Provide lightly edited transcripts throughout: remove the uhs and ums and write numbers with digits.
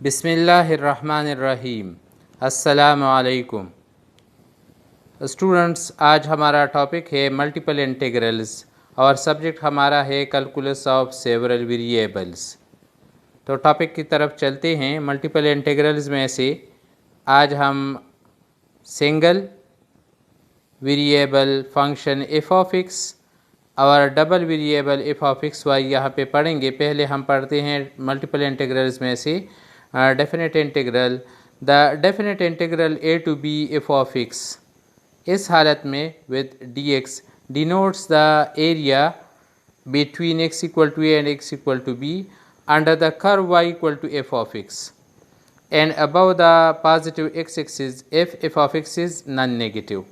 बिस्मिल्लाहिर्रहमानिर्रहीम। अस्सलामु अलैकुम स्टूडेंट्स, आज हमारा टॉपिक है मल्टीपल इंटीग्रल्स और सब्जेक्ट हमारा है कैलकुलस ऑफ सेवरल वेरिएबल्स। तो टॉपिक की तरफ चलते हैं। मल्टीपल इंटीग्रल्स में से आज हम single variable function F of X और double variable F of x Y यहाँ पे पढ़ेंगे। पहले हम पढ़ते हैं मल्टीपल इंटीग्रल्स में से definite integral. The definite integral a to B F of x, इस हालत में with d x denotes the area between x equal to a and x equal to b under the curve y equal to f of x and above the positive x axis f of x is non-negative।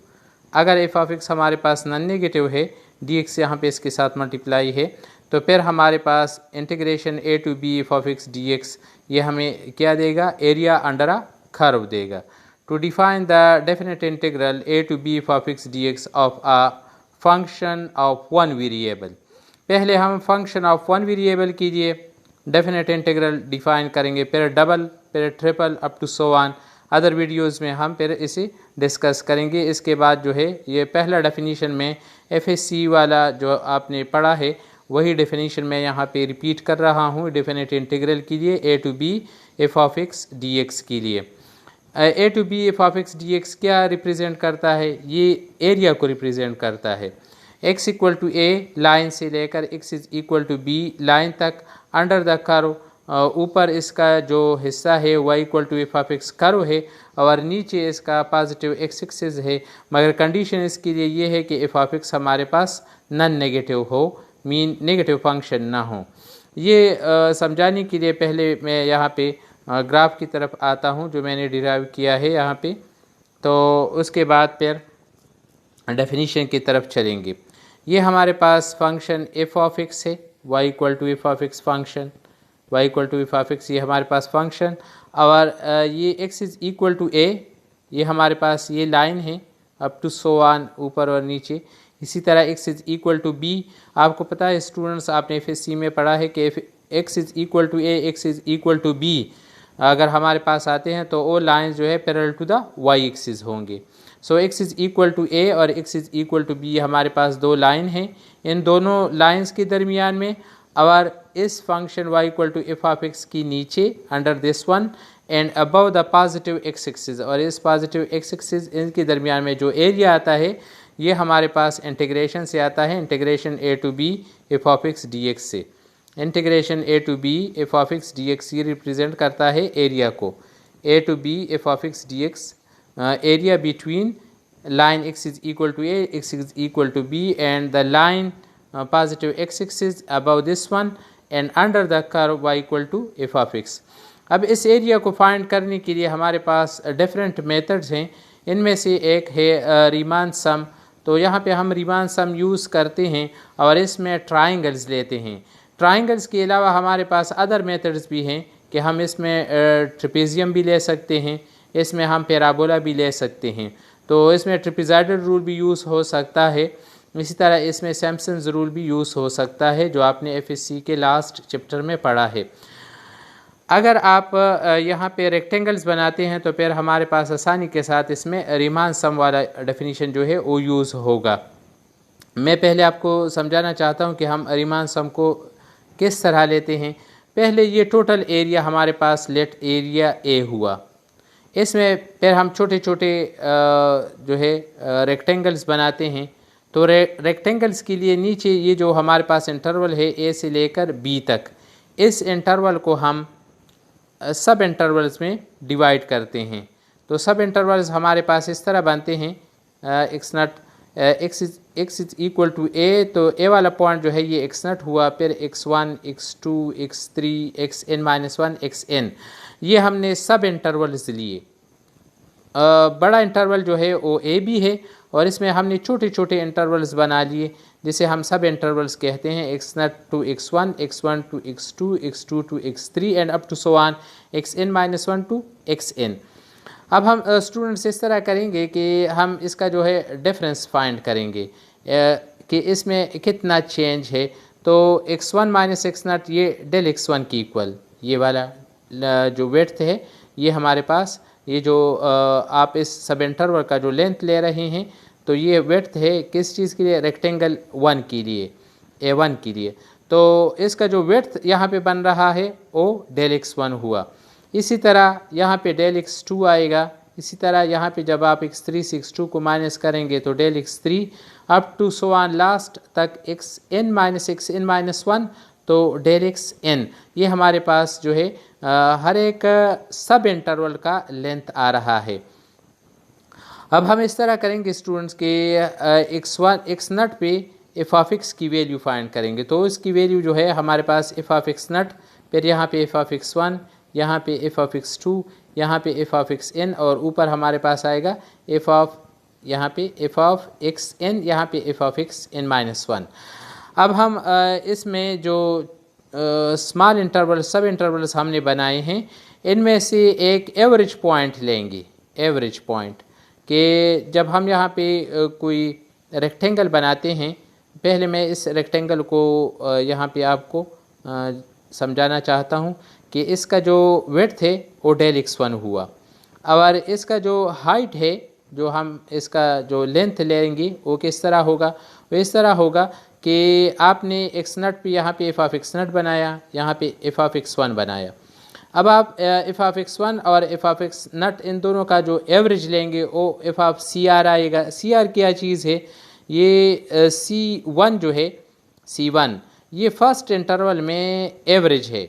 अगर f of x हमारे पास non negative है, dx यहाँ पे इसके साथ multiply है, तो फिर हमारे पास integration a to b f of x dx ये हमें क्या देगा? एरिया अंडर अ कर्व देगा। To define the definite integral a to b f of x dx of a function of one variable. पहले हम फंक्शन ऑफ वन वेरिएबल कीजिए, definite integral define करेंगे, फिर डबल, फिर triple, up to so on. Other videos में हम फिर इसे डिस्कस करेंगे। इसके बाद जो है ये पहला डेफिनीशन में एफएससी वाला जो आपने पढ़ा है वही डेफिनीशन मैं यहाँ पे रिपीट कर रहा हूँ। डेफिनेट इंटीग्रल के लिए A to B F of x D X के लिए A to B F of x D X क्या रिप्रेजेंट करता है? ये एरिया को रिप्रेजेंट करता है। x equal to A line से लेकर x is equal to B line तक अंडर द कर्व, ऊपर इसका जो हिस्सा है y equal to F of X curve है और नीचे इसका पॉजिटिव एक्स एक्सिस है। मगर कंडीशन इसके लिए ये है कि एफ ऑफ एक्स हमारे पास नॉन नेगेटिव हो, मीन नेगेटिव फंक्शन ना हो। ये समझाने के लिए पहले मैं यहाँ पे ग्राफ की तरफ आता हूँ जो मैंने डिराइव किया है यहाँ पे, तो उसके बाद फिर डेफिनीशन की तरफ चलेंगे। ये हमारे पास फंक्शन एफ ऑफ एक्स है, y equal to F of x function, y equal to F of x ये हमारे पास फंक्शन, और ये x is equal to a, ये हमारे पास ये लाइन है अप टू सो ऑन, ऊपर और नीचे। इसी तरह x is equal to b, आपको पता है स्टूडेंट्स, आपने एफएससी में पढ़ा है कि x is equal to a, x is equal to b अगर हमारे पास आते हैं तो वो लाइन जो है parallel to the y axis होंगे। So x is equal to a और x is equal to b हमारे पास दो लाइन हैं। इन दोनों लाइंस के दरमियान में और इस function y equal to F of x की नीचे under this one and above the positive x axis, और इस पॉजिटिव एक्स एक्सिस इनके दरमियान में जो एरिया आता है ये हमारे पास इंटीग्रेशन से आता है, integration a to b f of x D x से। Integration a to b f of x D x ये रिप्रेजेंट करता है एरिया को। a to b f of x D x area between line x is equal to a, x is equal to b and the line positive x axis above this one and under the curve y equal to f of x। अब इस area को find करने के लिए हमारे पास different methods हैं। इनमें से एक है रीमान सम। तो यहाँ पे हम रीमान सम यूज़ करते हैं और इसमें ट्राइंगल्स लेते हैं। ट्राइंगल्स के अलावा हमारे पास अदर मेथड्स भी हैं कि हम इसमें ट्रेपेजियम भी ले सकते हैं, इसमें हम पैराबोला भी ले सकते हैं। तो इसमें ट्रिपेज़ाइडल रूल भी यूज़ हो सकता है। इसी तरह इसमें सैम्पसन्स रूल भी यूज़ हो सकता है जो आपने एफएससी के लास्ट चैप्टर में पढ़ा है। अगर आप यहाँ पे रेक्टेंगल्स बनाते हैं तो फिर हमारे पास आसानी के साथ इसमें रीमान सम वाला डेफिनीशन जो है वो यूज़ होगा। मैं पहले आपको समझाना चाहता हूँ कि हम रीमान सम को किस तरह लेते हैं। पहले ये टोटल एरिया हमारे पास लेट एरिया ए हुआ, इसमें फिर हम छोटे छोटे जो है रेक्टेंगल्स बनाते हैं। तो रेक्टेंगल्स के लिए नीचे ये जो हमारे पास इंटरवल है ए से लेकर बी तक, इस इंटरवल को हम सब इंटरवल्स में डिवाइड करते हैं। तो सब इंटरवल्स हमारे पास इस तरह बनते हैं, x naught x is equal to a, तो ए वाला पॉइंट जो है ये एक्स नट हुआ, फिर x1, x2, x3, xn-1, xn, ये हमने सब इंटरवल्स लिए। बड़ा इंटरवल जो है वो ए बी है और इसमें हमने छोटे छोटे इंटरवल्स बना लिए जिसे हम सब इंटरवल्स कहते हैं, x naught to x1, x1 to x2, x2 to x3 and up to so on xn-1 to xn। अब हम स्टूडेंट्स इस तरह करेंगे कि हम इसका जो है डिफरेंस फाइंड करेंगे कि इसमें कितना चेंज है। तो x1 माइनस एक्स नट ये डेल x1 की इक्वल, ये वाला जो विड्थ है ये हमारे पास, ये जो आप इस सब इंटरवल का जो लेंथ ले रहे हैं तो ये विड्थ है किस चीज़ के लिए, रेक्टेंगल 1 के लिए, A1 के लिए। तो इसका जो विड्थ यहाँ पे बन रहा है वो डेल x1 हुआ। इसी तरह यहाँ पे डेल x2 आएगा। इसी तरह यहाँ पे जब आप x3 से x2 को माइनस करेंगे तो del x3 up to so on last तक xn माइनस xn माइनस 1, तो डेल xn ये हमारे पास जो है हर एक सब इंटरवल का लेंथ आ रहा है। अब हम इस तरह करेंगे स्टूडेंट्स के x1 x0 पे एफ ऑफ एक्स की वैल्यू फाइंड करेंगे। तो इसकी वैल्यू जो है हमारे पास एफ ऑफ एक्स नट, फिर यहाँ पे एफ ऑफ एक्स वन, यहाँ पे एफ ऑफ एक्स टू, यहाँ पे एफ ऑफ एक्स एन, और ऊपर हमारे पास आएगा एफ ऑफ, यहाँ पे एफ ऑफ एक्स एन, यहाँ पे f of x n minus 1। अब हम इसमें जो स्मॉल इंटरवल सब इंटरवल्स हमने बनाए हैं इनमें से एक एवरेज पॉइंट लेंगे। एवरेज पॉइंट कि जब हम यहाँ पे कोई रेक्टेंगल बनाते हैं, पहले मैं इस रेक्टेंगल को यहाँ पे आपको समझाना चाहता हूँ कि इसका जो विड्थ है वो डेल x1 हुआ, और इसका जो हाइट है, जो हम इसका जो लेंथ लेंगे वो किस तरह होगा, वो इस तरह होगा कि आपने एक्स नट पे यहाँ पे एफ ऑफ एक्स नट बनाया, यहाँ पे एफ ऑफ x1 बनाया। अब आप एफ ऑफ x1 और एफ ऑफ एक्स नट इन दोनों का जो एवरेज लेंगे वो एफ ऑफ सी आर आएगा। सी आर क्या चीज़ है, ये C1 जो है, C1 ये फर्स्ट इंटरवल में एवरेज है।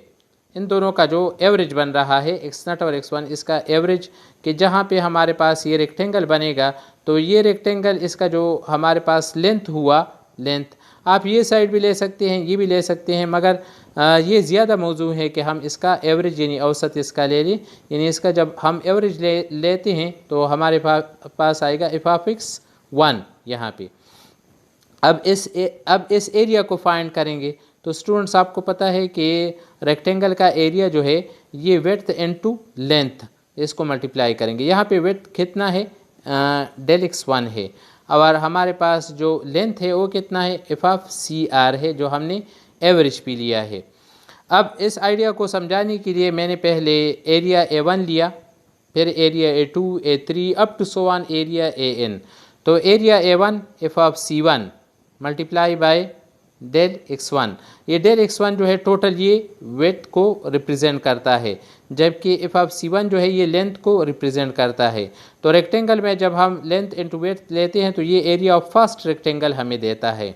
इन दोनों का जो एवरेज बन रहा है एक्स नट और x1, इसका एवरेज कि जहाँ पे हमारे पास ये रेक्टेंगल बनेगा तो ये रेक्टेंगल इसका जो हमारे पास लेंथ हुआ, लेंथ आप ये साइड भी ले सकते हैं, ये भी ले सकते हैं, मगर ये ज़्यादा मौजू है कि हम इसका एवरेज यानी औसत इसका ले लें। यानी इसका जब हम एवरेज लेते हैं तो हमारे पास आएगा एफ ऑफ एक्स 1 यहाँ पे। अब इस एरिया को फाइंड करेंगे तो स्टूडेंट्स आपको पता है कि रेक्टेंगल का एरिया जो है ये विड्थ इनटू लेंथ, इसको मल्टीप्लाई करेंगे। यहाँ पे विड्थ कितना है, डेल x1 है, और हमारे पास जो लेंथ है वो कितना है, एफ ऑफ सी आर है, जो हमने एवरेज भी लिया है। अब इस आइडिया को समझाने के लिए मैंने पहले एरिया A1 लिया, फिर area A2, A3 up to so on area AN। तो area A1 f of C1 multiply by del x1। ये डेल x1 जो है टोटल ये विड्थ को रिप्रेजेंट करता है, जबकि एफ ऑफ C1 जो है ये लेंथ को रिप्रेजेंट करता है। तो रेक्टेंगल में जब हम लेंथ इंटू विड्थ लेते हैं तो ये एरिया ऑफ फर्स्ट रेक्टेंगल हमें देता है।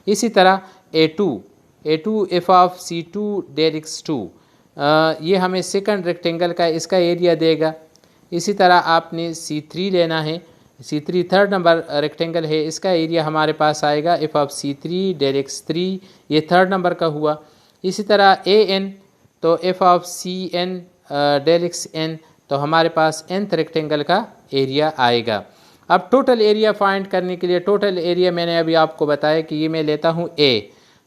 इसी तरह A2 F of C2 del x2 ये हमें सेकंड रेक्टेंगल का इसका एरिया देगा। इसी तरह आपने C3 लेना है, C3 थर्ड नंबर रेक्टेंगल है, इसका एरिया हमारे पास आएगा F of C3 del x3, ये थर्ड नंबर का हुआ। इसी तरह AN तो f of CN del xN, तो हमारे पास nth रेक्टेंगल का एरिया आएगा। अब टोटल एरिया फाइंड करने के लिए, टोटल एरिया मैंने अभी आपको बताया कि ये मैं लेता हूँ A,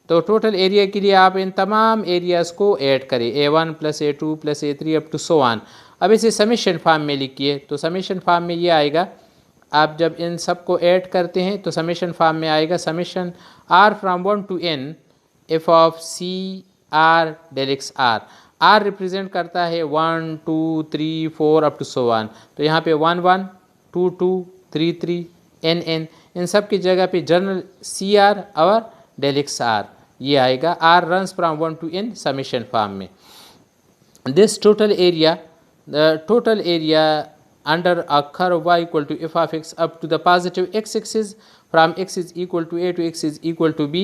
तो टोटल एरिया के लिए आप इन तमाम एरियाज़ को ऐड करें, A1 plus A2 plus A3 up to so on. अब इसे समेशन फॉर्म में लिखिए, तो समेशन फॉर्म में ये आएगा, आप जब इन सब को ऐड करते हैं तो समेशन फॉर्म में आएगा summation r from 1 to n F of C r del x r. r represent करता है 1 2 3 4 अप टू सो ऑन, तो यहाँ पे 1 1 2 2 3 3 n n, इन सब की जगह पे जनरल सी आर और डेल एक्स आर ये आएगा। r runs from 1 to n summation form में। This total area, the total area under a curve y equal to f of x up to the positive x-axis from x is equal to a to x is equal to b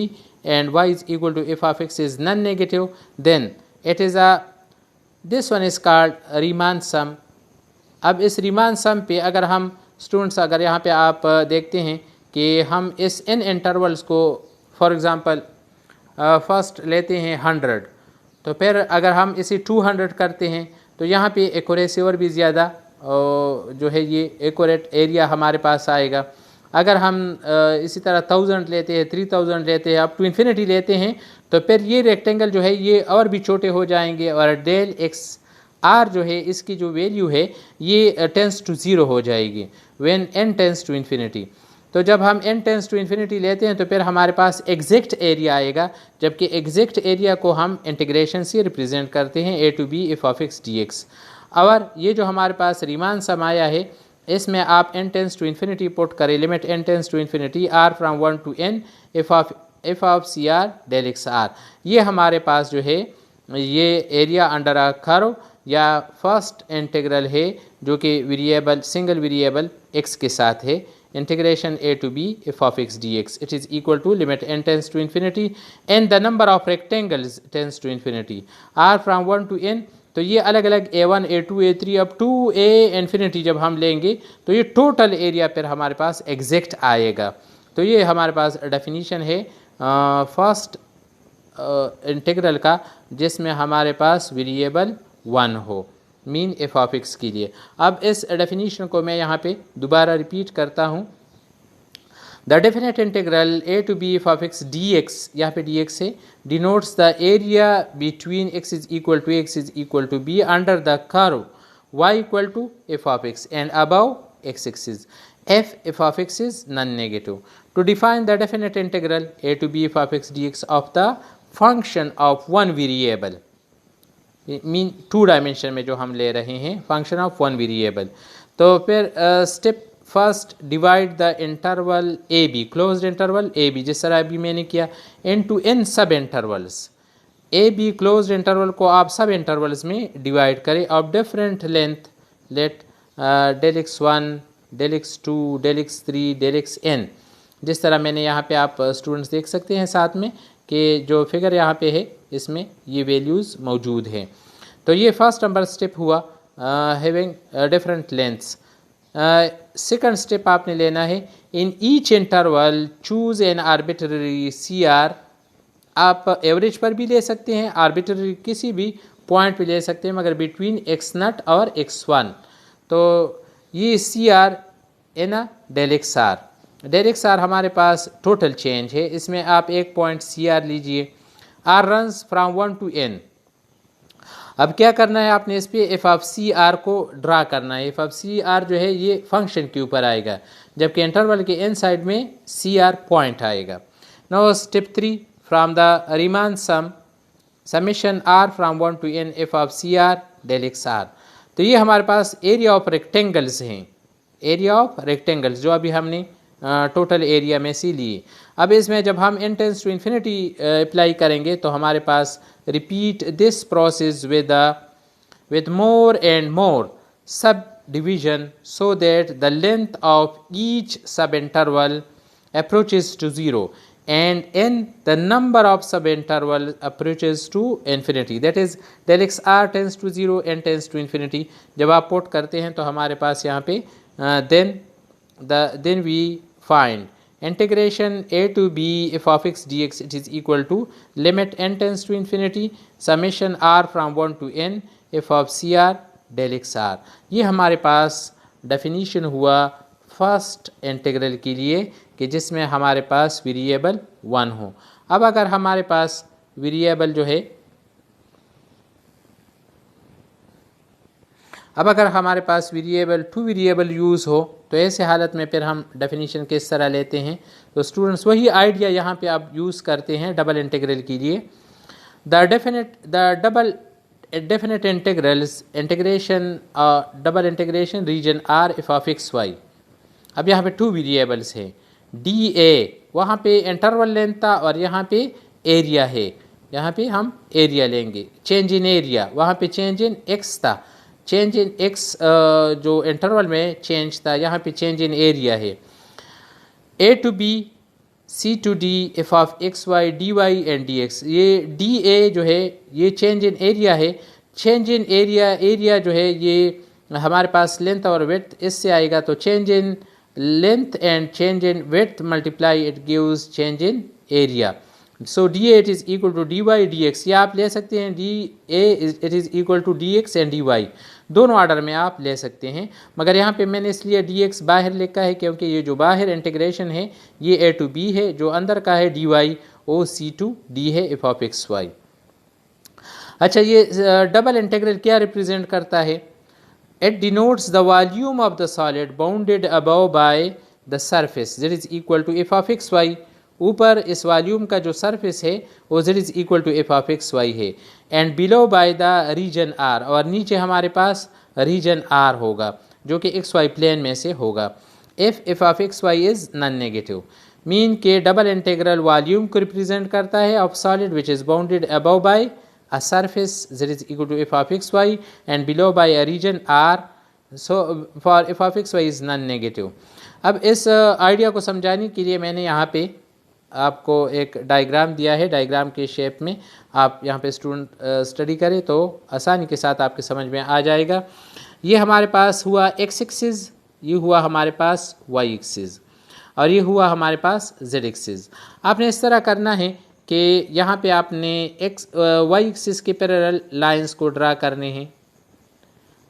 and y is equal to f of x is non-negative, then it is this one is called Riemann sum। अब इस Riemann sum पे अगर हम students, अगर यहाँ पे आप देखते हैं कि हम इस n इंटरवल्स को फॉर एग्ज़ाम्पल फर्स्ट लेते हैं 100, तो फिर अगर हम इसे 200 करते हैं तो यहाँ पे एक्यूरेसी और भी ज़्यादा जो है ये एक्यूरेट एरिया हमारे पास आएगा। अगर हम इसी तरह 1000 लेते हैं, 3000 लेते हैं, अप टू इन्फिनिटी लेते हैं, तो फिर ये रेक्टेंगल जो है ये और भी छोटे हो जाएंगे, और डेल एक्स आर जो है इसकी जो वैल्यू है ये टेंस टू 0 हो जाएगी when n tends to infinity. तो जब हम n टेंस टू इन्फिनिटी लेते हैं तो फिर हमारे पास एग्जैक्ट एरिया आएगा, जबकि एग्जैक्ट एरिया को हम इंटीग्रेशन से रिप्रेजेंट करते हैं a to b f of x dx। और ये जो हमारे पास रीमान सम आया है इसमें आप n tends to infinity put करें, limit n tends to infinity r from 1 to n f of cr del xr। ये हमारे पास जो है ये एरिया अंडर अ कर्व या फर्स्ट इंटीग्रल है जो कि वेरिएबल सिंगल वेरिएबल x के साथ है। Integration a to b f of x dx, it is equal to limit n tends to infinity and the number of rectangles tends to infinity r from 1 to n। तो ये अलग अलग a1 a2 a3 up to a infinity जब हम लेंगे तो ये total area फिर हमारे पास एग्जैक्ट आएगा। तो ये हमारे पास डेफिनीशन है फर्स्ट इंटीग्रल का जिसमें हमारे पास वेरिएबल 1 हो, मीन एफ ऑफ एक्स के लिए। अब इस डेफिनीशन को मैं यहाँ पे दोबारा रिपीट करता हूँ। The definite integral a to B F of x D x, यहाँ पे डी एक्स है, denotes the area between x is equal to b under the curve y equal to F of x and above x axis f of x is non-negative। To define the definite integral a to b f of x dx of the function of one variable, mean 2 dimension में जो हम ले रहे हैं function of one variable. तो फिर step first, divide the interval a b, closed interval a b जिस तरह अभी मैंने किया, into n sub intervals. A b closed interval को आप सब इंटरवल्स में डिवाइड करें of different length, let del x1 del x2 del x3 del xn। जिस तरह मैंने यहाँ पे आप स्टूडेंट्स देख सकते हैं साथ में कि जो फिगर यहाँ पे है इसमें ये वैल्यूज़ मौजूद हैं। तो ये फर्स्ट नंबर स्टेप हुआ having different lengths. Second step आपने लेना है, in each interval choose an arbitrary c r. आप एवरेज पर भी ले सकते हैं, आर्बिट्ररी किसी भी पॉइंट पे ले सकते हैं, मगर बिटवीन x0 और x1। तो ये c r and del x r, del x r हमारे पास टोटल चेंज है, इसमें आप एक पॉइंट सी आर लीजिए। R runs from 1 to n। अब क्या करना है आपने, इस पे एफ ऑफ सी आर को ड्रा करना है। एफ ऑफ सी आर जो है ये फंक्शन के ऊपर आएगा, जबकि इंटरवल के एन साइड में सी आर पॉइंट आएगा। Now step 3, from the Riemann sum summation r from 1 to n F of C r del x r. तो ये हमारे पास एरिया ऑफ रेक्टेंगल्स हैं, एरिया ऑफ रेक्टेंगल्स जो अभी हमने टोटल एरिया में से लिए। अब इसमें जब हम n tends to infinity apply करेंगे तो हमारे पास repeat this process with more and more subdivision so that the length of each subinterval approaches to 0 and n the number of subinterval approaches to infinity, that is del xr tends to 0 n tends to infinity। जब आप put करते हैं तो हमारे पास यहाँ पे then we find integration a to b f of x dx, it is equal to limit n tends to infinity summation r from 1 to n f of cr del xr। ये हमारे पास definition हुआ first integral के लिए कि जिसमें हमारे पास variable 1 हो। अब अगर हमारे पास वेरिएबल जो है, अब अगर हमारे पास वेरिएबल 2 वेरिएबल यूज़ हो तो ऐसे हालत में फिर हम डेफिनीशन किस तरह लेते हैं। तो स्टूडेंट्स वही आइडिया यहाँ पे आप यूज़ करते हैं डबल इंटीग्रल के लिए। The definite integrals integration double integration region R F of x y. अब यहाँ पे 2 वेरिएबल्स हैं, डी ए वहाँ पे इंटरवल लेंथ था और यहाँ पे एरिया है, यहाँ पे हम एरिया लेंगे। चेंज इन एरिया, वहाँ पे चेंज इन एक्स था, चेंज इन एक्स जो इंटरवल में चेंज था, यहाँ पे चेंज इन एरिया है। A to b c to d f of x Y d y and d x. ये डी ए जो है ये चेंज इन एरिया है। चेंज इन एरिया जो है ये हमारे पास लेंथ और विड्थ इससे आएगा, तो change in length and change in width multiply it gives change in area. So d A it is equal to d y d x. या आप ले सकते हैं d A it is equal to d x and d y, दोनों order में आप ले सकते हैं। मगर यहाँ पे मैंने इसलिए डी एक्स बाहर लिखा है क्योंकि ये जो बाहर इंटीग्रेशन है ये ए टू बी है, जो अंदर का है d y o c to d है एफ ऑफ एक्स वाई। अच्छा, ये डबल इंटीग्रल क्या रिप्रेजेंट करता है? It denotes the volume of the solid bounded above by the surface z is equal to F of x y, ऊपर इस volume का जो सरफेस है वो z is equal to F of x y है, and below by the region r, और नीचे हमारे पास रीजन आर होगा जो कि एक्स वाई प्लेन में से होगा। F of x y is non negative, mean के डबल इंटीग्रल वॉल्यूम को रिप्रेजेंट करता है of solid which is bounded above by a surface z is equal to f of x y and below by a region r, so for f of x y is non negative। अब इस idea को समझाने के लिए मैंने यहाँ पे आपको एक डायग्राम दिया है, डायग्राम के शेप में आप यहाँ पे स्टूडेंट स्टडी करें तो आसानी के साथ आपके समझ में आ जाएगा। ये हमारे पास हुआ x एक्सिस, ये हुआ हमारे पास y एक्सिस, और ये हुआ हमारे पास z एक्सिस। आपने इस तरह करना है कि यहाँ पे आपने वाई एक्सिस के पैरेलल लाइंस को ड्रा करने हैं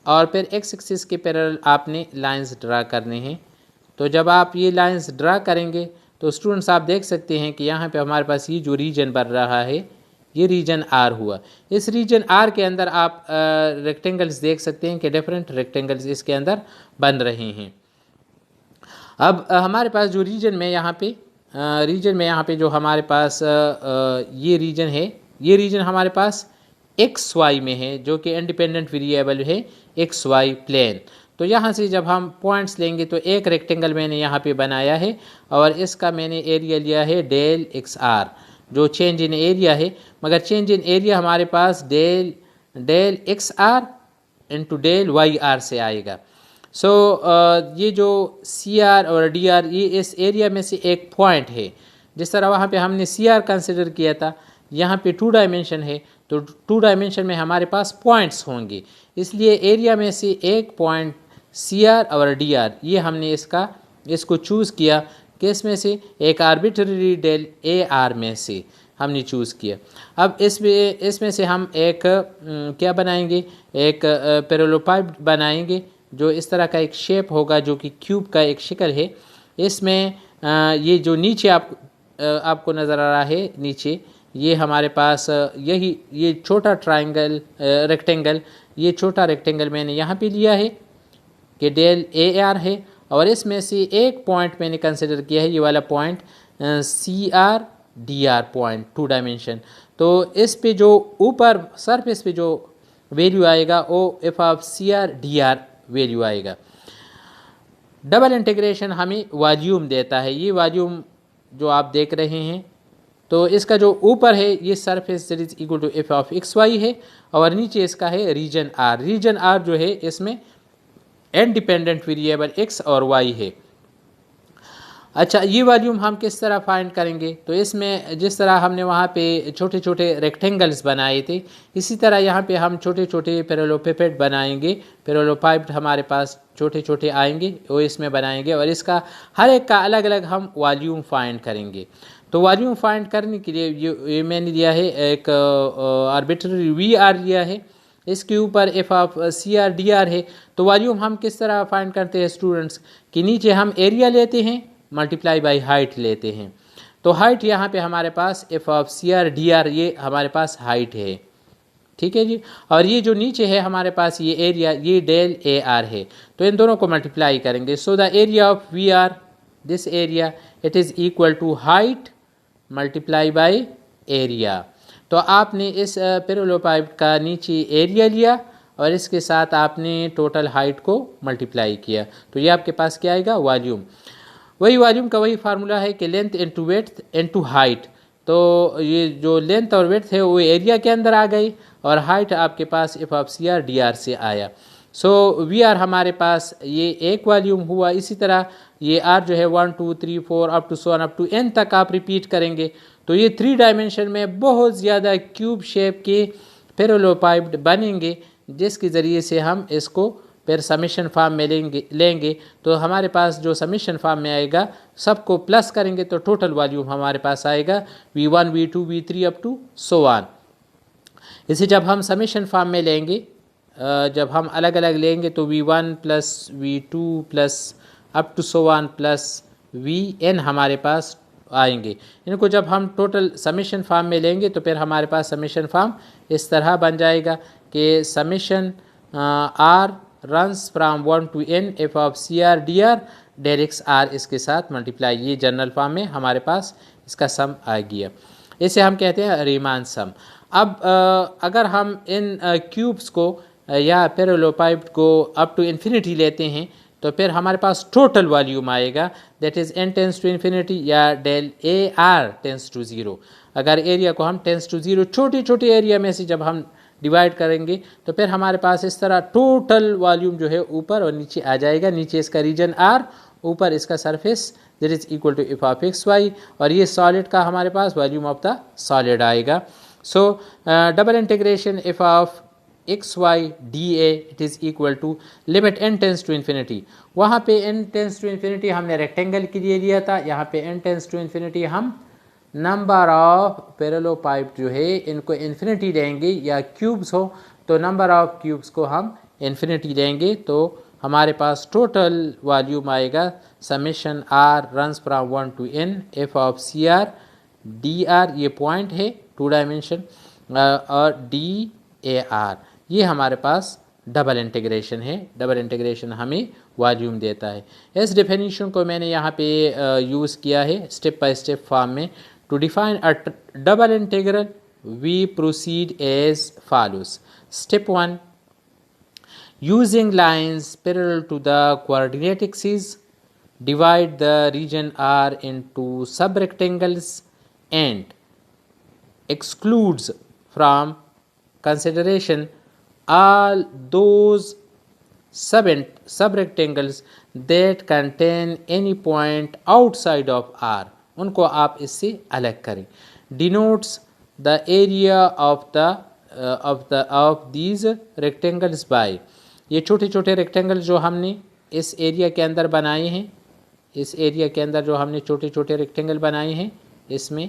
और फिर एक्स एक्सिस के पैरेलल आपने लाइंस ड्रा करने हैं। तो जब आप ये लाइंस ड्रा करेंगे तो स्टूडेंट्स आप देख सकते हैं कि यहाँ पे हमारे पास ये जो रीजन बन रहा है ये रीजन आर हुआ। इस रीजन आर के अंदर आप रेक्टेंगल्स देख सकते हैं कि डिफरेंट रेक्टेंगल्स इसके अंदर बन रहे हैं। अब हमारे पास जो रीजन में यहाँ पे जो हमारे पास ये रीजन है, ये रीजन हमारे पास एक्स वाई में है जो कि इंडिपेंडेंट वेरिएबल है एक्स वाई प्लेन। तो यहाँ से जब हम पॉइंट्स लेंगे तो एक रेक्टेंगल मैंने यहाँ पे बनाया है और इसका मैंने एरिया लिया है डेल एक्स आर, जो चेंज इन एरिया है, मगर चेंज इन एरिया हमारे पास del x r into del y r से आएगा। सो ये जो सी आर और डी आर ये इस एरिया में से एक पॉइंट है। जिस तरह वहाँ पे हमने सी आर कंसिडर किया था, यहाँ पे 2 डायमेंशन है तो 2 डायमेंशन में हमारे पास पॉइंट्स होंगे, इसलिए एरिया में से एक पॉइंट सी आर और डी आर ये हमने इसको चूज़ किया कि इसमें से एक आर्बिट्ररी डेल ए आर में से हमने चूज़ किया। अब इसमें से हम एक क्या बनाएंगे, एक पैरेललोपाइड बनाएंगे जो इस तरह का एक शेप होगा जो कि क्यूब का एक शिकल है। इसमें ये जो नीचे आपको नज़र आ रहा है, नीचे ये हमारे पास ये छोटा रेक्टेंगल, ये छोटा रेक्टेंगल मैंने यहाँ पे लिया है कि डेल ए आर है, और इसमें से एक पॉइंट मैंने कंसिडर किया है ये वाला point c R D r point 2 dimension. तो इस पे जो ऊपर सरफेस पे जो वैल्यू आएगा वो f of C R D r value आएगा। डबल इंटीग्रेशन हमें वॉल्यूम देता है, ये वॉल्यूम जो आप देख रहे हैं, तो इसका जो ऊपर है ये surface z is equal to F of x y है और नीचे इसका है रीजन आर। रीजन आर जो है इसमें इंडिपेंडेंट वेरिएबल x और y है। अच्छा, ये वॉल्यूम हम किस तरह फाइंड करेंगे, तो इसमें जिस तरह हमने वहाँ पे छोटे छोटे रेक्टेंगल्स बनाए थे इसी तरह यहाँ पे हम छोटे छोटे पैरेललोपाइड बनाएंगे। पैरेललोपाइड हमारे पास छोटे छोटे आएंगे वो इसमें बनाएंगे और इसका हर एक का अलग अलग हम वॉल्यूम फाइंड करेंगे। तो वॉल्यूम फाइंड करने के लिए ये मैंने लिया है एक आर्बिट्ररी वी आर लिया है, इसके ऊपर f of C R D r है। तो वॉल्यूम हम किस तरह फाइंड करते हैं स्टूडेंट्स कि नीचे हम एरिया लेते हैं मल्टीप्लाई बाई हाइट लेते हैं। तो हाइट यहाँ पे हमारे पास f of C R D r ये हमारे पास हाइट है, ठीक है जी, और ये जो नीचे है हमारे पास ये एरिया ये डेल ए आर है। तो इन दोनों को मल्टीप्लाई करेंगे। So the area of v r, this area it is equal to height multiply by area. तो आपने इस पैरेललोपाइड का नीचे एरिया लिया और इसके साथ आपने टोटल हाइट को मल्टीप्लाई किया, तो ये आपके पास क्या आएगा, वॉल्यूम। वही वॉल्यूम का वही फार्मूला है कि length into width into height. तो ये जो लेंथ और विड्थ है वो एरिया के अंदर आ गई और हाइट आपके पास f of C R D r से आया। सो वी आर हमारे पास ये एक वॉल्यूम हुआ। इसी तरह ये आर जो है 1 2 3 4 up to 1 up to n तक आप रिपीट करेंगे। तो ये 3 डायमेंशन में बहुत ज़्यादा क्यूब शेप के पैरेललोपाइड बनेंगे जिसके ज़रिए से हम इसको फिर समेशन फॉर्म में लेंगे। तो हमारे पास जो समेशन फॉर्म में आएगा सबको प्लस करेंगे तो टोटल वॉल्यूम हमारे पास आएगा V1 V2 V3 up to so on. इसे जब हम समेशन फॉर्म में लेंगे, जब हम अलग अलग लेंगे तो V1 plus V2 plus up to so on plus Vn हमारे पास आएंगे। इनको जब हम टोटल समेशन फॉर्म में लेंगे तो फिर हमारे पास समेशन फॉर्म इस तरह बन जाएगा कि summation r runs from 1 to n f of CR dr del x r इसके साथ मल्टीप्लाई, ये जनरल फॉर्म में हमारे पास इसका सम आ गया। इसे हम कहते हैं रीमान सम। अब अगर हम इन क्यूब्स को या पैरेललोपाइड को अप टू इन्फिनिटी लेते हैं तो फिर हमारे पास टोटल वॉल्यूम आएगा, that is n tends to infinity या del A r tends to zero. अगर एरिया को हम टेंस टू ज़ीरो छोटे छोटे एरिया में से जब हम डिवाइड करेंगे तो फिर हमारे पास इस तरह टोटल वॉल्यूम जो है ऊपर और नीचे आ जाएगा। नीचे इसका रीजन आर, ऊपर इसका surface that is equal to F of x y, और ये सॉलिड का हमारे पास वॉल्यूम ऑफ द सॉलिड आएगा। So double integration F of x Y D A it is equal to limit n tends to infinity. वहाँ पे n tends to infinity हमने rectangle के लिए लिया था, यहाँ पे n टेंस टू इन्फिनिटी हम नंबर ऑफ पैरेललोपाइड जो है इनको इन्फिनिटी लेंगे, या क्यूब्स हो तो नंबर ऑफ क्यूब्स को हम इन्फिनिटी लेंगे, तो हमारे पास टोटल वॉल्यूम आएगा summation r runs from 1 to n F of C R D r, ये पॉइंट है 2 डायमेंशन, और डी ए आर, ये हमारे पास डबल इंटीग्रेशन है। डबल इंटीग्रेशन हमें वॉल्यूम देता है। इस डेफिनेशन को मैंने यहाँ पे यूज़ किया है स्टेप बाय स्टेप फॉर्म में। To define a double integral we proceed as follows. Step 1, using lines parallel to the coordinate axis, divide the region R into subrectangles and excludes from consideration all those subrectangles that contain any point outside of R, उनको आप इससे अलग करें। denotes the area of these rectangles by, ये छोटे छोटे rectangle जो हमने इस एरिया के अंदर बनाए हैं, इस एरिया के अंदर जो हमने छोटे छोटे रेक्टेंगल बनाए हैं, इसमें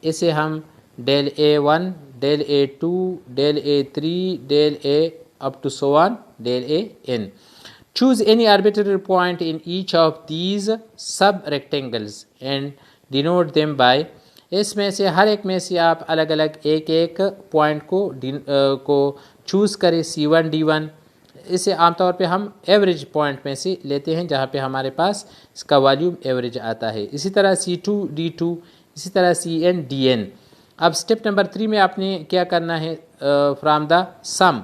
इसे हम del a one, del a two, del a three, del a up to so on, del a n. Choose any arbitrary point in each of these sub rectangles and denote them by, इसमें से हर एक में से आप अलग अलग एक एक पॉइंट को चूज़ करें, C1 D1। इसे आमतौर पे हम एवरेज पॉइंट में से लेते हैं जहाँ पे हमारे पास इसका वॉल्यूम एवरेज आता है। इसी तरह C2 D2, इसी तरह CN DN। अब स्टेप नंबर 3 में आपने क्या करना है, फ्रॉम द सम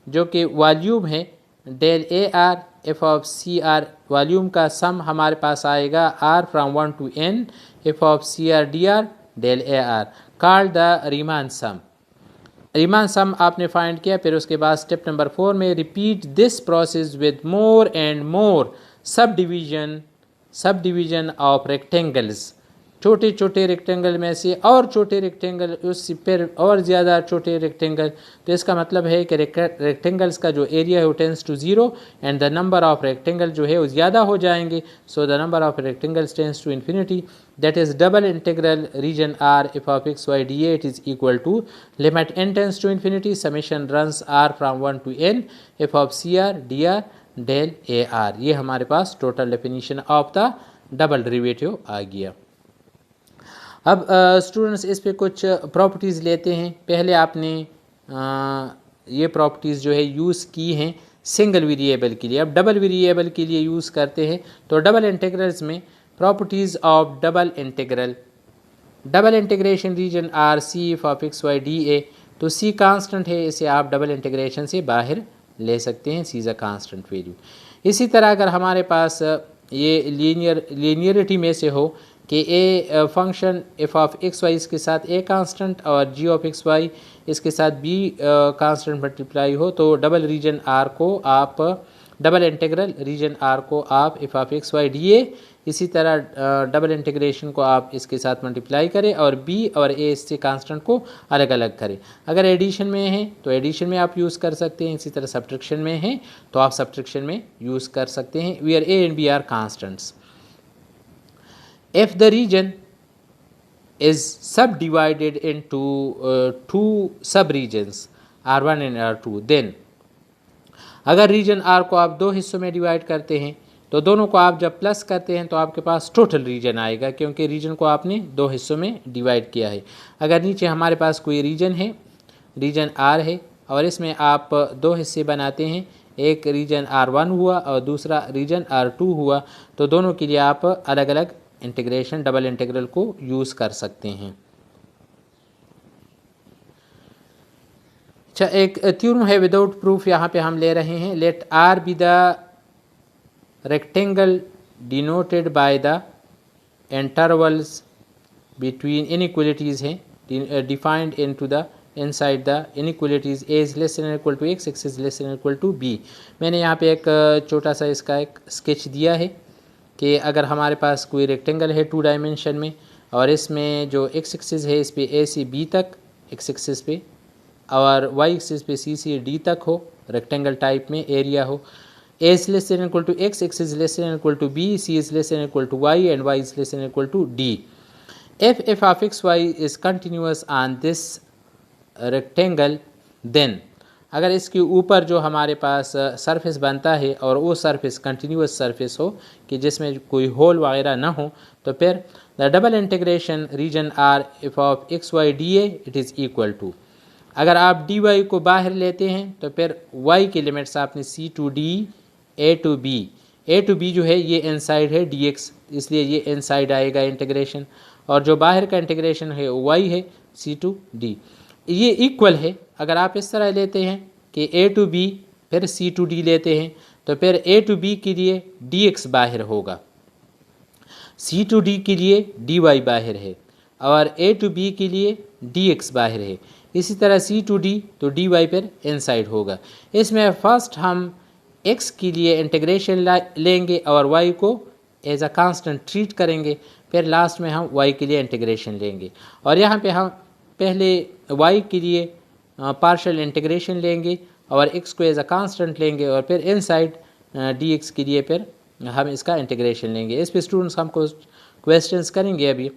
जो कि वॉल्यूम है del A r F of C r, volume का सम हमारे पास आएगा R from 1 to n F of C R D R del A r, called the Riemann sum. Riemann sum आपने find किया, फिर उसके बाद स्टेप नंबर 4 में repeat this process with more and more sub division of rectangles, छोटे छोटे rectangle में से और छोटे रेक्टेंगल, उससे फिर और ज़्यादा छोटे रेक्टेंगल। तो इसका मतलब है कि रेक्टेंगल्स का जो एरिया है वो tends to zero and the number of rectangle जो है वो ज़्यादा हो जाएंगे। So the number of rectangles tends to infinity, that is double integral region R F of x Y D A, it is equal to limit n tends to infinity summation runs R from 1 to n F of C R D R del A R. ये हमारे पास total definition of the double derivative आ गया। अब students इस पे कुछ properties लेते हैं। पहले आपने ये प्रॉपर्टीज़ जो है यूज़ की हैं सिंगल वेरिएबल के लिए, अब डबल वेरिएबल के लिए यूज़ करते हैं। तो डबल इंटीग्रल्स में properties of double integral, double integration region R C F of x Y D A, तो सी कांस्टेंट है, इसे आप डबल इंटीग्रेशन से बाहर ले सकते हैं, सी इज़ अ कांस्टेंट वैल्यू। इसी तरह अगर हमारे पास ये लीनियरिटी में से हो कि a function F of x Y इसके साथ ए कांस्टेंट और जी ऑफ एक्स वाई इसके साथ बी कांस्टेंट मल्टीप्लाई हो, तो डबल रीजन आर को आप, डबल इंटीग्रल रीजन आर को आप F of x Y D A, इसी तरह डबल इंटीग्रेशन को आप इसके साथ मल्टीप्लाई करें और बी और ए इससे कांस्टेंट को अलग अलग करें। अगर एडिशन में है तो एडिशन में आप यूज़ कर सकते हैं, इसी तरह सब्ट्रैक्शन में है तो आप सब्ट्रैक्शन में यूज़ कर सकते हैं। Where A and B are constants. If the region is subdivided into two subregions R1 and R2, then अगर रीजन R को आप दो हिस्सों में डिवाइड करते हैं तो दोनों को आप जब प्लस करते हैं तो आपके पास टोटल रीजन आएगा, क्योंकि रीजन को आपने दो हिस्सों में डिवाइड किया है। अगर नीचे हमारे पास कोई रीजन है, रीजन R है, और इसमें आप दो हिस्से बनाते हैं, एक रीजन R1 हुआ और दूसरा रीजन R2 हुआ, तो दोनों के लिए आप अलग अलग इंटीग्रेशन डबल इंटीग्रल को यूज़ कर सकते हैं। अच्छा, एक थ्योरम है विदाउट प्रूफ यहाँ पे हम ले रहे हैं। Let R be the rectangle denoted by the intervals between inequalities हैं defined into the inside the inequalities a is less than equal to x, x is less than equal to b। मैंने यहाँ पे एक छोटा सा इसका एक sketch दिया है कि अगर हमारे पास कोई रेक्टेंगल है 2 डायमेंशन में और इसमें जो x एक्सिस है इस पे a से b तक x एक्सिस पे और y एक्सिस पे c से d तक हो, रेक्टेंगल टाइप में एरिया हो, a is less than equal to x, x is less than equal to b, c is less than equal to y and y is less than equal to d. If f of x y is continuous on this rectangle, then अगर इसके ऊपर जो हमारे पास surface बनता है और वो surface continuous surface हो कि जिसमें कोई होल वगैरह ना हो, तो फिर the double integration region R F of x Y D A it is equal to, अगर आप डी वाई को बाहर लेते हैं तो फिर वाई की लिमिट्स आपने c to d a to b जो है ये इनसाइड है डी एक्स, इसलिए ये इनसाइड आएगा इंटीग्रेशन, और जो बाहर का इंटीग्रेशन है वाई है सी टू डी, ये इक्वल है। अगर आप इस तरह लेते हैं कि ए टू बी फिर सी टू डी लेते हैं तो फिर ए टू बी के लिए डी एक्स बाहर होगा, सी टू डी के लिए डी वाई बाहर है और ए टू बी के लिए डी एक्स बाहर है। इसी तरह सी टू डी तो डी वाई पर इनसाइड होगा। इसमें फर्स्ट हम x के लिए इंटीग्रेशन लेंगे और y को एज अ कांस्टेंट ट्रीट करेंगे, फिर लास्ट में हम y के लिए इंटीग्रेशन लेंगे और यहाँ पे हम पहले y के लिए पार्शियल इंटीग्रेशन लेंगे और x को एज अ कांस्टेंट लेंगे और फिर इनसाइड dx के लिए फिर हम इसका इंटीग्रेशन लेंगे। इस पे स्टूडेंट्स हमको क्वेश्चंस करेंगे अभी।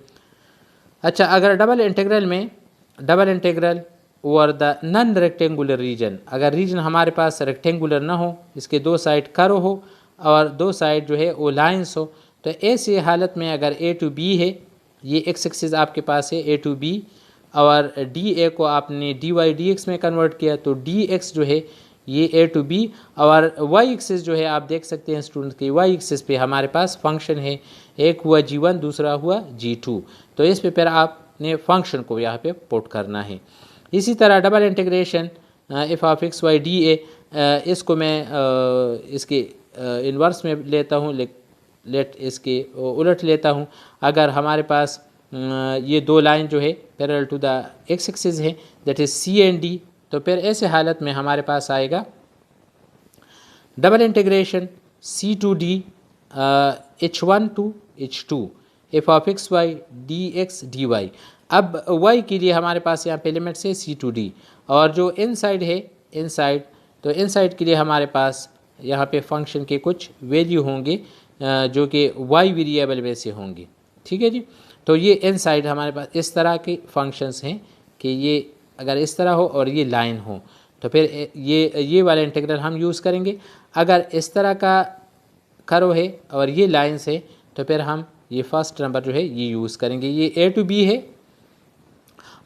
अच्छा, अगर double integral over the non rectangular reason, अगर रीजन हमारे पास रेक्टेंगुलर ना हो, इसके दो साइड कर्व हो और दो साइड जो है वो लाइंस हो, तो ऐसी हालत में अगर ए टू बी है, ये एक्स एक्सिस आपके पास है ए टू बी और डी ए को आपने डी वाई डी एक्स में कन्वर्ट किया तो डी एक्स जो है ये ए टू बी और वाई एक्सिस जो है आप देख सकते हैं स्टूडेंट की वाई एक्सिस पे हमारे पास फंक्शन है, एक हुआ जी1 दूसरा हुआ जी2, तो इस पे फिर आपने फंक्शन को यहाँ पे पुट करना है। इसी तरह double integration F of x Y D A, इसको मैं इसके इन्वर्स में लेता हूँ, लेट इसके उलट लेता हूँ। अगर हमारे पास ये दो लाइन जो है parallel to the x axis है that is c and d, तो फिर ऐसे हालत में हमारे पास आएगा double integration c to d h one to h two F of x Y d x d y. अब y के लिए हमारे पास यहाँ पे लिमिट्स है सी टू डी और जो इनसाइड है इनसाइड, तो इनसाइड के लिए हमारे पास यहाँ पे फंक्शन के कुछ वैल्यू होंगे जो कि y वेरिएबल में से होंगे, ठीक है जी। तो ये इनसाइड हमारे पास इस तरह के फंक्शंस हैं कि ये अगर इस तरह हो और ये लाइन हो तो फिर ये वाला इंटीग्रल हम यूज़ करेंगे। अगर इस तरह का कर्व है और ये लाइन्स है तो फिर हम ये फर्स्ट नंबर जो है ये यूज़ करेंगे। ये ए टू बी है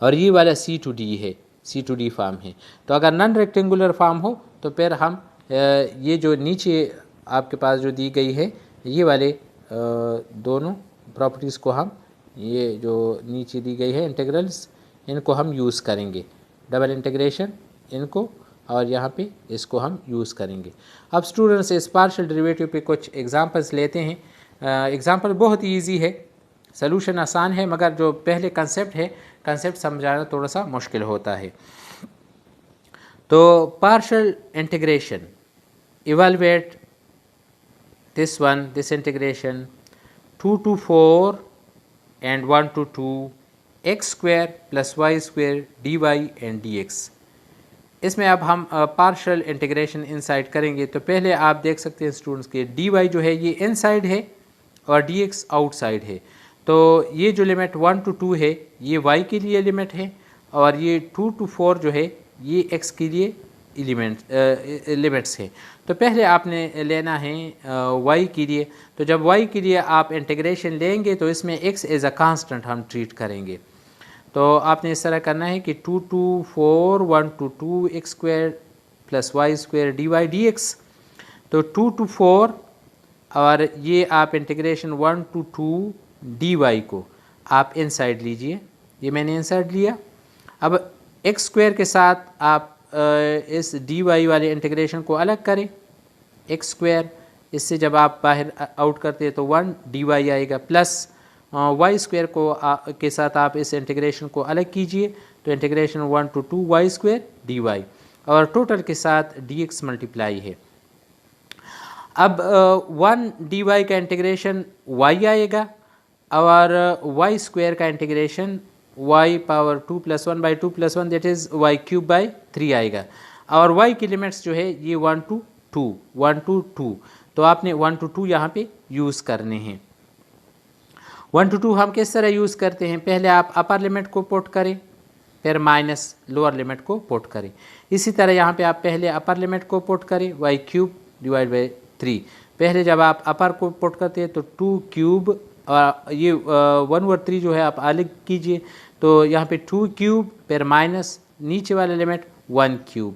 और ये वाला सी टू डी है, सी टू डी फॉर्म है। तो अगर नॉन रेक्टेंगुलर फॉर्म हो तो फिर हम ये जो नीचे आपके पास जो दी गई है ये वाले दोनों प्रॉपर्टीज़ को हम, ये जो नीचे दी गई है इंटीग्रल्स, इनको हम यूज़ करेंगे, डबल इंटीग्रेशन इनको और यहाँ पे इसको हम यूज़ करेंगे। अब स्टूडेंट्स इस पार्शियल डेरिवेटिव पे कुछ एग्जांपल्स लेते हैं। एग्जांपल बहुत ही ईजी है, सॉल्यूशन आसान है, मगर जो पहले कंसेप्ट है कंसेप्ट समझाना थोड़ा सा मुश्किल होता है। तो partial integration, evaluate this integration 2 to 4 and 1 to 2 x square plus y square dy and dx। इसमें अब हम पार्शियल इंटीग्रेशन इनसाइड करेंगे। तो पहले आप देख सकते हैं स्टूडेंट्स के dy जो है ये इनसाइड है और dx आउटसाइड है। तो ये जो लिमिट 1 to 2 है ये y के लिए लिमिट है और ये 2 to 4 जो है ये x के लिए लिमिट्स है। तो पहले आपने लेना है y के लिए। तो जब y के लिए आप इंटीग्रेशन लेंगे तो इसमें x एज अ कांस्टेंट हम ट्रीट करेंगे। तो आपने इस तरह करना है कि 2 to 4 1 to 2 x square plus y square dy dx, तो 2 to 4 और ये आप इंटीग्रेशन 1 to 2 dy को आप इनसाइड लीजिए, ये मैंने इनसाइड लिया। अब एक्स स्क्वायर के साथ आप इस dy वाले इंटीग्रेशन को अलग करें, एक्स स्क्वायर, इससे जब आप बाहर आउट करते हैं तो 1 dy आएगा, प्लस वाई स्क्वायर को के साथ आप इस इंटीग्रेशन को अलग कीजिए, तो integration 1 to 2 Y square dy और टोटल के साथ dx मल्टीप्लाई है। अब 1 dy का इंटीग्रेशन y आएगा और वाई स्क्वायर का integration y power 2 + 1 / 2 + 1 that is y³/3 आएगा और y की लिमिट्स जो है ये 1 to 2, तो आपने 1 to 2 यहाँ पे यूज़ करने हैं। 1 to 2 हम किस तरह यूज़ करते हैं, पहले आप अपर लिमिट को पुट करें, फिर माइनस लोअर लिमिट को पुट करें। इसी तरह यहाँ पे आप पहले अपर लिमिट को पुट करें y³ / 3। पहले जब आप अपर को पुट करते हैं तो 2³ और ये 1/3 जो है आप अलग कीजिए, तो यहाँ पे 2³ फिर माइनस नीचे वाला लिमिट 1³,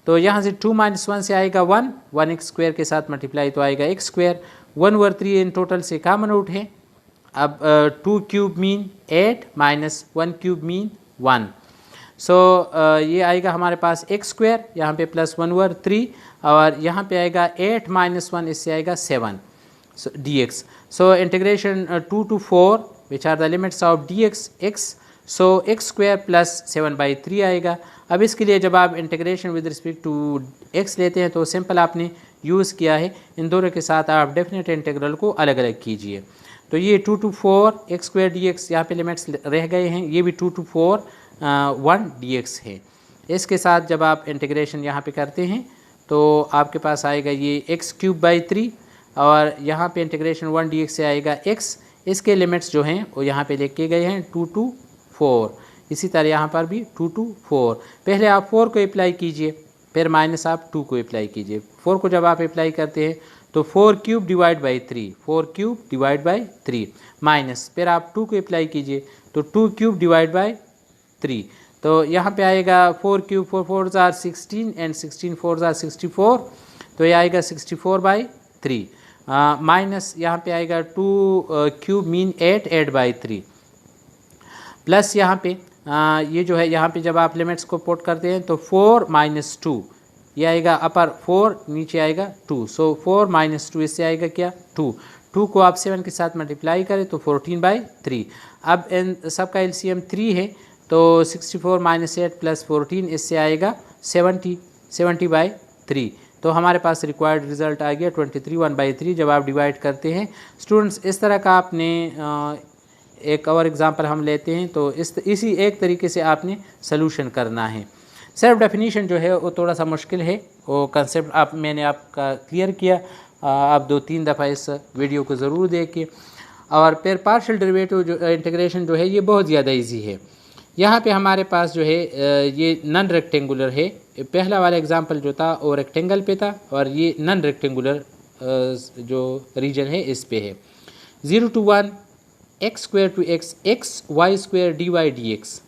तो यहाँ से 2 - 1 से आएगा 1 x स्क्वायर के साथ मल्टीप्लाई तो आएगा x स्क्वायर, 1/3 इन टोटल से कॉमन आउट है। अब 2³ मीन 8 माइनस 1³ मीन 1, सो ये आएगा हमारे पास x स्क्वायर, यहाँ पे प्लस 1/3 और यहाँ पे आएगा 8 - 1, इससे आएगा 7 dx। So integration 2 to 4 which are the limits of dx x, so x square plus 7/3 आएगा। अब इसके लिए जब आप integration with respect to x लेते हैं तो सिंपल आपने यूज़ किया है, इन दोनों के साथ आप डेफिनेट इंटीग्रल को अलग अलग कीजिए। तो ये 2 to 4 x स्क्वायर dx यहाँ पे लिमिट्स रह गए हैं, ये भी 2 to 4 1 dx है। इसके साथ जब आप इंटीग्रेशन यहाँ पे करते हैं तो आपके पास आएगा ये x³/3 और यहाँ पे इंटीग्रेशन 1 dx से आएगा x, इसके लिमिट्स जो हैं वो यहाँ पे लिखे गए हैं 2 to 4। इसी तरह यहाँ पर भी 2 to 4, पहले आप 4 को अप्लाई कीजिए, फिर माइनस आप 2 को अप्लाई कीजिए। 4 को जब आप अप्लाई करते हैं तो 4³ / 3 माइनस, फिर आप 2 को अप्लाई कीजिए तो 2³ / 3, तो यहाँ पे आएगा 4³ 4 4s are 16 and 16 4s are 64, तो ये आएगा 64/3 माइनस यहाँ पे आएगा 2³ मीन 8/3 प्लस यहाँ पे ये जो है यहाँ पे जब आप लिमिट्स को पुट करते हैं तो 4 - 2 ये आएगा अपर 4, नीचे आएगा 2, सो 4 - 2 इससे आएगा क्या 2 को आप 7 के साथ मल्टीप्लाई करें तो 14/3। अब इन सब का एलसीएम 3 है तो 64 - 8 + 14 इससे आएगा 70/3, तो हमारे पास रिक्वायर्ड रिज़ल्ट आ गया 23 1/3 जब आप डिवाइड करते हैं। स्टूडेंट्स इस तरह का आपने एक और एग्जांपल हम लेते हैं तो इसी एक तरीके से आपने सोल्यूशन करना है। सेल्फ डेफिनीशन जो है वो थोड़ा सा मुश्किल है, वो कंसेप्ट मैंने आपका क्लियर किया, आप 2-3 दफ़ा इस वीडियो को ज़रूर देखिए। और फिर पार्शियल डेरिवेटिव जो इंटीग्रेशन जो है ये बहुत ज़्यादा इजी है। यहाँ पे हमारे पास जो है ये नॉन रेक्टेंगुलर है, पहला वाला एग्जांपल जो था वो रेक्टेंगल पे था और ये नॉन रेक्टेंगुलर जो रीजन है इस पे है। 0 to 1 x² to x y² dy dx,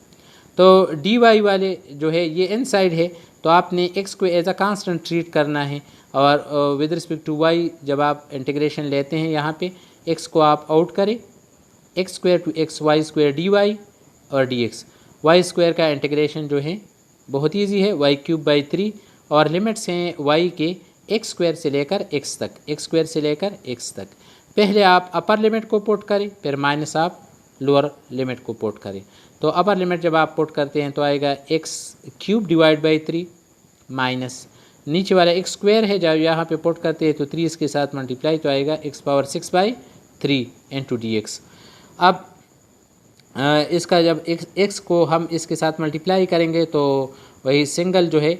तो dy वाले जो है ये इनसाइड है तो आपने x को एज अ कांस्टेंट ट्रीट करना है और विद रिस्पेक्ट टू y जब आप इंटीग्रेशन लेते हैं यहाँ पे x को आप आउट करें, x² to x y² dy और dx। y² का इंटीग्रेशन जो है बहुत ईजी है y³/3 और लिमिट्स हैं y के x² से लेकर x तक, x² से लेकर x तक। पहले आप अपर लिमिट को पुट करें, फिर माइनस आप लोअर लिमिट को पुट करें, तो अपर लिमिट जब आप पुट करते हैं तो आएगा x³ / 3 माइनस नीचे वाला x² है जब यहाँ पे पुट करते हैं तो 3 इसके साथ मल्टीप्लाई तो आएगा x⁻6/3 * dx। अब इसका जब x को हम इसके साथ मल्टीप्लाई करेंगे तो वही सिंगल जो है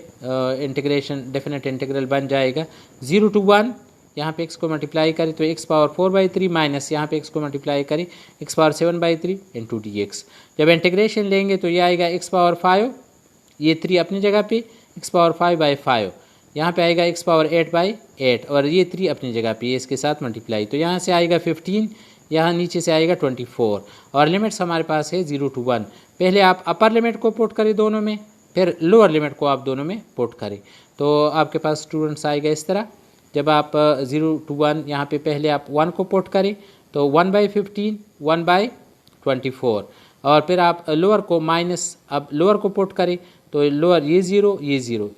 इंटीग्रेशन डेफिनेट इंटीग्रल बन जाएगा। 0 to 1 यहाँ पे x को मल्टीप्लाई करें तो x⁻4/3 माइनस यहाँ पे x को मल्टीप्लाई करें x⁻7/3 * dx। जब इंटीग्रेशन लेंगे तो ये आएगा x⁻5, ये 3 अपनी जगह पे, x⁻5/5 यहाँ पे आएगा x⁻8/8 और ये 3 अपनी जगह पे, ये इसके साथ मल्टीप्लाई तो यहाँ से आएगा 15, यहाँ नीचे से आएगा 24 और लिमिट्स हमारे पास है 0 to 1। पहले आप अपर लिमिट को पुट करें दोनों में, फिर लोअर लिमिट को आप दोनों में पुट करें, तो आपके पास स्टूडेंट्स आएगा इस तरह जब आप 0 to 1 यहाँ पे पहले आप 1 को पुट करें तो 1/15 1/24, और फिर आप लोअर को माइनस, अब लोअर को पुट करें तो लोअर ये 0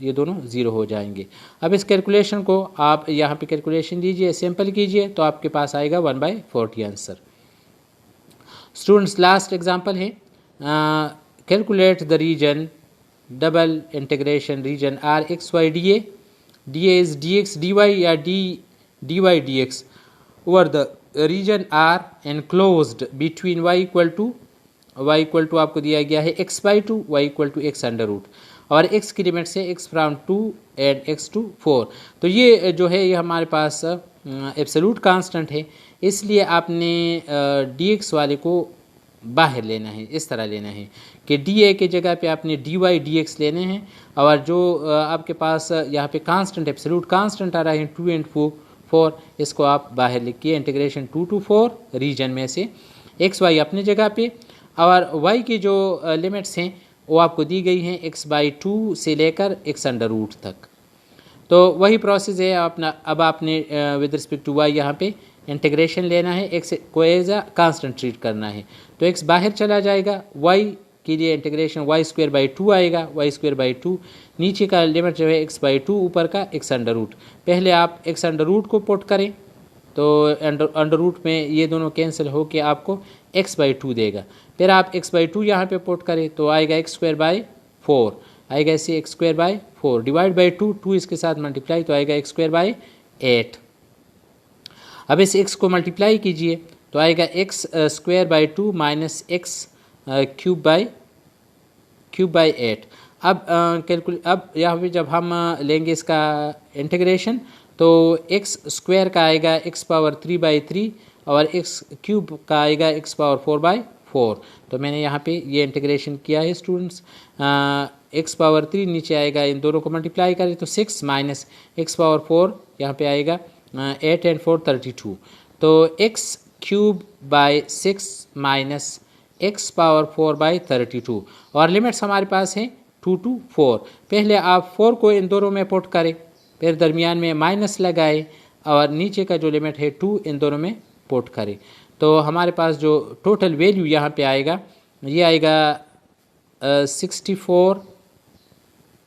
ये दोनों 0 हो जाएंगे। अब इस कैलकुलेशन को आप यहाँ पे कैलकुलेशन लीजिए, सिंपल कीजिए तो आपके पास आएगा 1/40 आंसर। स्टूडेंट्स लास्ट एग्जांपल है, calculate the region double integration region r x Y D a is d x d y या d y d x over the region r enclosed between y equal to आपको दिया गया है x/2, y equal to x under root, और x की limit से x from 2 and x to 4। तो ये जो है ये हमारे पास एब्सोल्यूट कांस्टेंट है, इसलिए आपने dx वाले को बाहर लेना है, इस तरह लेना है कि dA के जगह पे आपने dy dx लेने हैं, और जो आपके पास यहाँ पे कांस्टेंट एब्सोल्यूट कांस्टेंट आ रहा है 2 एंड 4, इसको आप बाहर लिखिए इंटीग्रेशन 2 to 4 रीजन में से, एक्स वाई अपनी जगह पे, और y की जो लिमिट्स हैं वो आपको दी गई हैं x/2 से लेकर x अंडर रूट तक। तो वही प्रोसेस है अपना, अब आपने विद रिस्पेक्ट टू y यहाँ पे इंटीग्रेशन लेना है, x को एज अ कांस्टेंट ट्रीट करना है, तो x बाहर चला जाएगा, y के लिए इंटीग्रेशन y² आएगा, y²/2, नीचे का लिमिट जो है x/2, ऊपर का x अंडर रूट। पहले आप x अंडर रूट को पुट करें तो अंडर रूट में ये दोनों कैंसिल हो के आपको x/2 देगा, फिर आप x/2 यहाँ पे पुट करें तो आएगा x²/4, आएगा ऐसे x²/4 डिवाइड बाई 2 इसके साथ मल्टीप्लाई तो आएगा x²/8। अब इस x को मल्टीप्लाई कीजिए तो आएगा x² माइनस x³ 8। अब यहाँ पे जब हम लेंगे इसका इंटीग्रेशन तो x² का आएगा x⁻³ और x³ का आएगा x⁻4/4। तो मैंने यहाँ पे ये इंटीग्रेशन किया है स्टूडेंट्स, x⁻3 नीचे आएगा, इन दोनों को मल्टीप्लाई करें तो 6 माइनस x⁻4 यहाँ पे आएगा 8 एंड 4 32, तो x³/6 माइनस x⁻4/32, और लिमिट्स हमारे पास हैं 2 to 4। पहले आप 4 को इन दोनों में पुट करें, फिर दरमियान में माइनस लगाए, और नीचे का जो लिमिट है 2 इन दोनों में पुट करें, तो हमारे पास जो टोटल वैल्यू यहाँ पे आएगा ये आएगा 64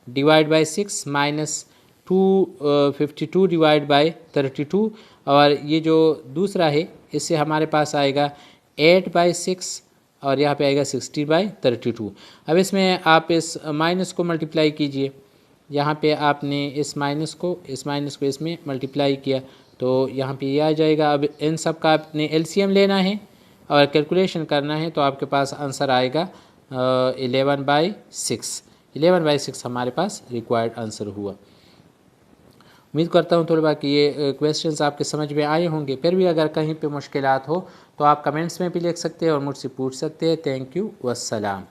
divide by 6 minus 252 divide by 32, और ये जो दूसरा है इससे हमारे पास आएगा 8/6 और यहाँ पे आएगा 60/32। अब इसमें आप इस माइनस को मल्टीप्लाई कीजिए, यहाँ पे आपने इस माइनस को इसमें मल्टीप्लाई किया तो यहाँ पे ये आ जाएगा। अब इन सब का आपने एलसीएम लेना है और कैलकुलेशन करना है, तो आपके पास आंसर आएगा 11/6 हमारे पास रिक्वायर्ड आंसर हुआ। उम्मीद करता हूँ थोड़ा कि ये क्वेश्चंस आपके समझ में आए होंगे। फिर भी अगर कहीं पे मुश्किलात हो तो आप कमेंट्स में भी लिख सकते हैं और मुझसे पूछ सकते हैं। Thank you, वस्सलाम।